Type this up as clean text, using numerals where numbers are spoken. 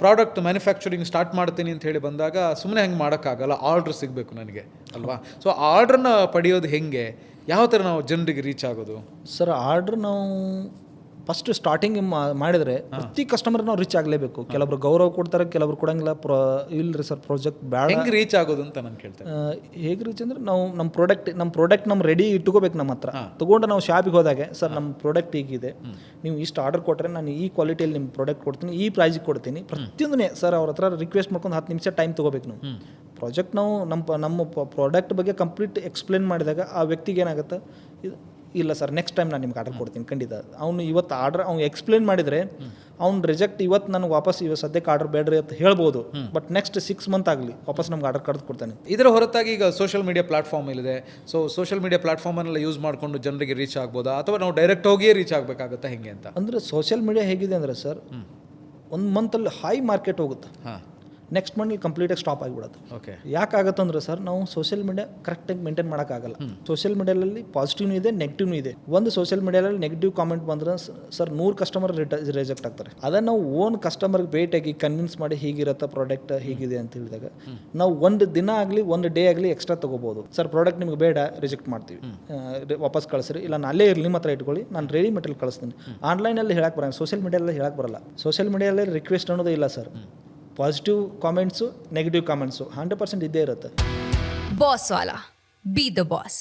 Product manufacturing start ಮಾಡ್ತೀನಿ ಅಂತ ಹೇಳಿ ಬಂದಾಗ ಸುಮ್ಮನೆ ಹಂಗೆ ಮಾಡೋಕ್ಕಾಗಲ್ಲ, ಆರ್ಡ್ರ್ ಸಿಗಬೇಕು ನನಗೆ ಅಲ್ವಾ. ಸೊ ಆರ್ಡ್ರನ್ನ ಪಡೆಯೋದು ಹೆಂಗೆ, ಯಾವ ಥರ ನಾವು ಜನರಿಗೆ ರೀಚ್ ಆಗೋದು? ಸರ್ ಆರ್ಡ್ರ್ ನಾವು ಫಸ್ಟ್ ಸ್ಟಾರ್ಟಿಂಗ್ ಮಾಡಿದರೆ ಪ್ರತಿ ಕಸ್ಟಮರ್ ನಾವು ರೀಚ್ ಆಗಲೇಬೇಕು. ಕೆಲವರು ಗೌರವ ಕೊಡ್ತಾರೆ, ಕೆಲವರು ಕೊಡಂಗಿಲ್ಲ. ಇಲ್ರಿ ಸರ್ ಪ್ರಾಜೆಕ್ಟ್ ಬೇಡ. ಹೆಂಗೆ ರೀಚ್ ಆಗೋದು ಅಂತ ನಾನು ಕೇಳ್ತೇನೆ. ಹೇಗೆ ರೀಚ್ ಅಂದ್ರೆ ನಾವು ನಮ್ಮ ಪ್ರಾಡಕ್ಟ್ ನಮ್ಮ ರೆಡಿ ಇಟ್ಕೋಬೇಕು ನಮ್ಮ ಹತ್ರ. ತೊಗೊಂಡು ನಾವು ಶಾಪಿಗೆ ಹೋದಾಗೆ ಸರ್ ನಮ್ಮ ಪ್ರಾಡಕ್ಟ್ ಹೀಗಿದೆ, ನೀವು ಇಷ್ಟು ಆರ್ಡರ್ ಕೊಟ್ಟರೆ ನಾನು ಈ ಕ್ವಾಲಿಟಿಯಲ್ಲಿ ನಿಮ್ಮ ಪ್ರಾಡಕ್ಟ್ ಕೊಡ್ತೀನಿ, ಈ ಪ್ರೈಸಿಗೆ ಕೊಡ್ತೀನಿ. ಪ್ರತಿಯೊಂದನ್ನೇ ಸರ್ ಅವ್ರ ಹತ್ರ ರಿಕ್ವೆಸ್ಟ್ ಮಾಡ್ಕೊಂಡು 10 ನಿಮಿಷ ಟೈಮ್ ತೊಗೋಬೇಕು. ನಾವು ಪ್ರಾಜೆಕ್ಟ್ ನಾವು ನಮ್ಮ ಪ್ರಾಡಕ್ಟ್ ಬಗ್ಗೆ ಕಂಪ್ಲೀಟ್ ಎಕ್ಸ್ಪ್ಲೇನ್ ಮಾಡಿದಾಗ ಆ ವ್ಯಕ್ತಿಗೆ ಏನಾಗುತ್ತೆ, ಇಲ್ಲ ಸರ್ ನೆಕ್ಸ್ಟ್ ಟೈಮ್ ನಾನು ನಿಮ್ಗೆ ಆರ್ಡರ್ ಕೊಡ್ತೀನಿ ಖಂಡಿತ. ಅವ್ನು ಇವತ್ತು ಅವ್ನು ಎಕ್ಸ್ಪ್ಲೇನ್ ಮಾಡಿದರೆ ಅವ್ನು ರಿಜೆಕ್ಟ್ ಇವತ್ತು ನನಗೆ ವಾಪಸ್ ಸದ್ಯಕ್ಕೆ ಆರ್ಡರ್ ಬೇಡ್ರಿ ಅಂತ ಹೇಳ್ಬೋದು. ಬಟ್ ನೆಕ್ಸ್ಟ್ 6 ಮಂತ್ ಆಗಲಿ ವಾಪಸ್ ನಮ್ಗೆ ಆರ್ಡರ್ ಕರೆದು ಕೊಡ್ತಾನೆ. ಇದರ ಹೊರತಾಗಿ ಈಗ ಸೋಷಿಯಲ್ ಮೀಡಿಯಾ ಪ್ಲಾಟ್ಫಾರ್ಮ್ ಇದೆ. ಸೊ ಸೋಷಿಯಲ್ ಮೀಡಿಯಾ ಪ್ಲಾಟ್ಫಾರ್ಮನ್ನೆಲ್ಲ ಯೂಸ್ ಮಾಡಿಕೊಂಡು ಜನರಿಗೆ ರೀಚ್ ಆಗ್ಬೋದಾ, ಅಥವಾ ನಾವು ಡೈರೆಕ್ಟ್ ಹೋಗಿಯೇ ರೀಚ್ ಆಗಬೇಕಾಗುತ್ತಾ, ಹೆಂಗೆ ಅಂತ? ಅಂದರೆ ಸೋಷಿಯಲ್ ಮೀಡಿಯಾ ಹೇಗಿದೆ ಅಂದರೆ ಸರ್, ಒಂದು ಮಂತಲ್ಲಿ ಹೈ ಮಾರ್ಕೆಟ್ ಹೋಗುತ್ತೆ, ನೆಕ್ಸ್ಟ್ ಮಂತಲ್ಲಿ ಕಂಪ್ಲೀಟಾಗಿ ಸ್ಟಾಪ್ ಆಗಿಬಿಡುತ್ತೆ. ಓಕೆ, ಯಾಕಾಗತ್ತಂದ್ರೆ ಸರ್ ನಾವು ಸೋಷಿಯಲ್ ಮೀಡಿಯಾ ಕರೆಕ್ಟಾಗಿ ಮೇಂಟೈನ್ ಮಾಡೋಕ್ಕಾಗಲ್ಲ. ಸೋಷಿಯಲ್ ಮೀಡಿಯಾದಲ್ಲಿ ಪಾಸಿಟಿವ್ನೂ ಇದೆ, ನೆಗೆಟಿವ್ನೂ ಇದೆ. ಒಂದು ಸೋಷಿಯಲ್ ಮೀಡಿಯಾದಲ್ಲಿ ನೆಗೆಟಿವ್ ಕಾಮೆಂಟ್ ಬಂದ್ರೆ ಸರ್ 100 ಕಸ್ಟಮರ್ ರಿಜೆಕ್ಟ್ ಆಗ್ತಾರೆ. ಅದನ್ನು ನಾವು ಓನ್ ಕಸ್ಟಮರ್ಗೆ ಭೇಟಿಯಾಗಿ ಕನ್ವಿನ್ಸ್ ಮಾಡಿ ಹೀಗಿರುತ್ತೆ ಪ್ರಾಡಕ್ಟ್ ಹೀಗಿದೆ ಅಂತ ಹೇಳಿದಾಗ ನಾವು ಒಂದು ದಿನ ಆಗಲಿ ಒಂದು ಡೇ ಆಗಲಿ ಎಕ್ಸ್ಟ್ರಾ ತೊಗೋಬೋದು. ಸರ್ ಪ್ರಾಡಕ್ಟ್ ನಿಮ್ಗೆ ಬೇಡ, ರಿಜೆಕ್ಟ್ ಮಾಡ್ತೀವಿ, ವಾಪಸ್ ಕಳಿಸ್ರಿ, ಇಲ್ಲ ನಾನು ಅಲ್ಲೇ ಇರಲಿ ನಿಮ್ಮ ಹತ್ರ ಇಟ್ಕೊಳ್ಳಿ, ನಾನು ರೆಡಿ ಮೆಟೀರಿಯಲ್ ಕಳಿಸ್ತೀನಿ. ಆನ್ಲೈನಲ್ಲಿ ಹೇಳಕ್ಕೆ ಬರಲ್ಲ, ಸೋಷಿಯಲ್ ಮೀಡಿಯಾದಲ್ಲಿ ಹೇಳಕ್ಕೆ ಬರಲ್ಲ. ಸೋಷಿಯಲ್ ಮೀಡಿಯಾದಲ್ಲಿ ರಿಕ್ವೆಸ್ಟ್ ಅನ್ನೋದೇ ಇಲ್ಲ sir. Positive comments, negative comments 100% ಇದ್ದೇ ಇರುತ್ತೆ. Boss Vala, B the boss.